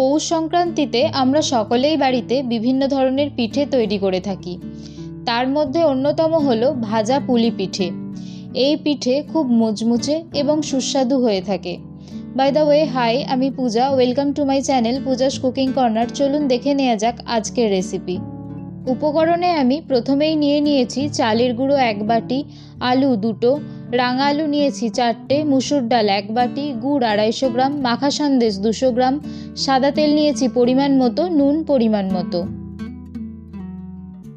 পৌষ সংক্রান্তিতে আমরা সকলেই বাড়িতে বিভিন্ন ধরনের পিঠে তৈরি করে থাকি। তার মধ্যে অন্যতম হলো ভাজা পুলি পিঠে। এই পিঠে খুব মুচমুচে এবং সুস্বাদু হয়ে থাকে। বাই দ্য ওয়ে, হাই, আমি Puja. Welcome to my channel Puja's cooking corner. চলুন দেখে নেওয়া যাক আজকের রেসিপি। উপকরণে আমি প্রথমেই নিয়েছি চালের গুঁড়ো 1 বাটি, আলু 2টো, রাঙা আলু নিয়েছি 4টে, মুসুর ডাল 1 বাটি, গুড় 250 গ্রাম, মাখা সন্দেশ 200 গ্রাম, সাদা তেল নিয়েছি পরিমাণ মতো, নুন পরিমাণ মতো।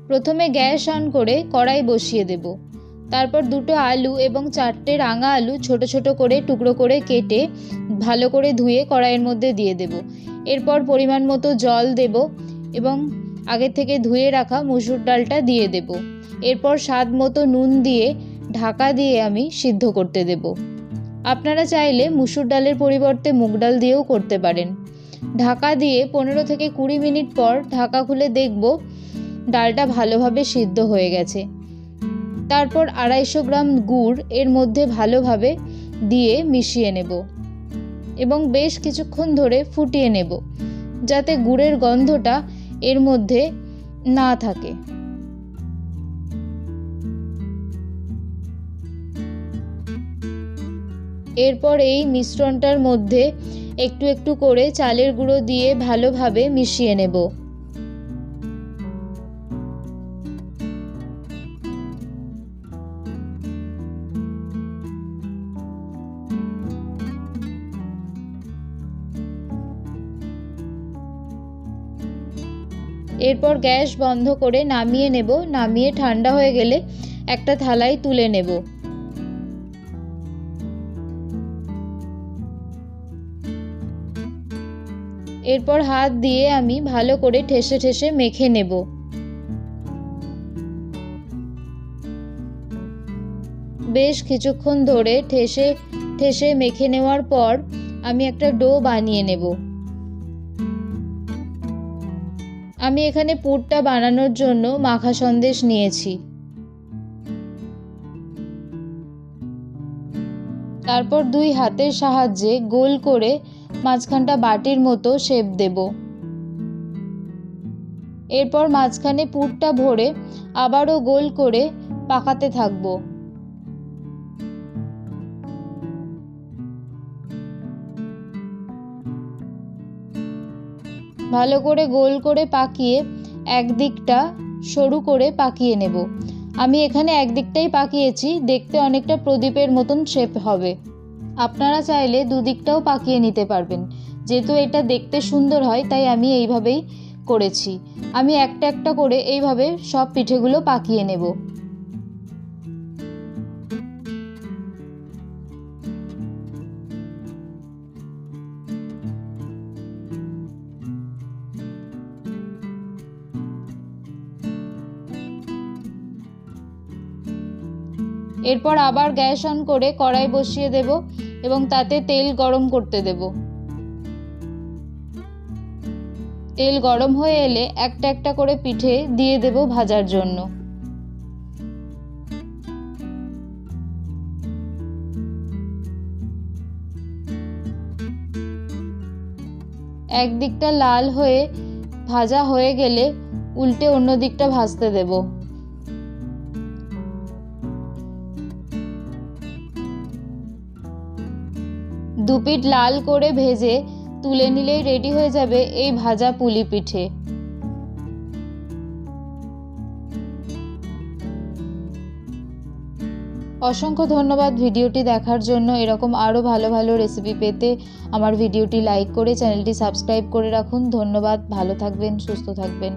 প্রথমে গ্যাস অন করে কড়াই বসিয়ে দেব। তারপর 2টো আলু এবং 4টে রাঙা আলু ছোট ছোট করে টুকরো করে কেটে ভালো করে ধুয়ে কড়াইয়ের মধ্যে দিয়ে দেব। এরপর পরিমাণ মতো জল দেব এবং আগে থেকে ধুয়ে রাখা মুসুর ডালটা দিয়ে দেব। এরপর স্বাদ মতো নুন দিয়ে ঢাকা দিয়ে আমি সিদ্ধ করতে দেব। আপনারা চাইলে মুসুর ডালের পরিবর্তে মুগ ডাল দিয়েও করতে পারেন। ঢাকা দিয়ে 15 থেকে 20 মিনিট পর ঢাকা খুলে দেখব ডালটা ভালোভাবে সিদ্ধ হয়ে গেছে। তারপর 250 গ্রাম গুড় এর মধ্যে ভালোভাবে দিয়ে মিশিয়ে নেব এবং বেশ কিছুক্ষণ ধরে ফুটিয়ে নেব, যাতে গুড়ের গন্ধটা এর মধ্যে না থাকে। এরপর এই মিশ্রণটার মধ্যে একটু একটু করে চালের গুঁড়ো দিয়ে ভালোভাবে মিশিয়ে নেব। এরপর গ্যাস বন্ধ করে নামিয়ে নেব। নামিয়ে ঠান্ডা হয়ে গেলে একটা থালায় তুলে নেব। এরপর হাত দিয়ে আমি ভালো করে ঠেসে ঠেসে মেখে নেব। বেশ কিছুক্ষণ ধরে ঠেসে ঠেসে মেখে নেওয়ার পর আমি একটা ডো বানিয়ে নেব। আমি এখানে পুরটা বানানোর জন্য মাখা সন্দেশ নিয়েছি। তারপর 2 হাতের সাহায্যে গোল করে মাঝখানটা বাটির মতো শেপ দেব। এরপর মাঝখানে পুরটা ভরে আবারও গোল করে পাকাতে থাকবো। ভালো করে গোল করে পাকিয়ে একদিকটা সরু করে পাকিয়ে নেব। আমি এখানে একদিকটাই পাকিয়েছি, দেখতে অনেকটা প্রদীপের মতন শেপ হবে। আপনারা চাইলে দুদিকটাও পাকিয়ে নিতে পারবেন। যেহেতু এটা দেখতে সুন্দর হয় তাই আমি এইভাবেই করেছি। আমি একটা একটা করে এইভাবে সব পিঠেগুলো পাকিয়ে নেব। এরপর আবার গ্যাস অন করে কড়াই বসিয়ে দেব এবং তাতে তেল গরম করতে দেব। তেল গরম হয়ে এলে একটা একটা করে পিঠে দিয়ে দেব ভাজার জন্য। একদিকটা লাল হয়ে ভাজা হয়ে গেলে উল্টে অন্য দিকটা ভাজতে দেব। দুপিঠ লাল করে ভেজে তুলে নিলেই রেডি হয়ে যাবে এই ভাজা পুলি পিঠে। অসংখ্য ধন্যবাদ ভিডিওটি দেখার জন্য। এরকম আরও ভালো ভালো রেসিপি পেতে আমার ভিডিওটি লাইক করে চ্যানেলটি সাবস্ক্রাইব করে রাখুন। ধন্যবাদ। ভালো থাকবেন, সুস্থ থাকবেন।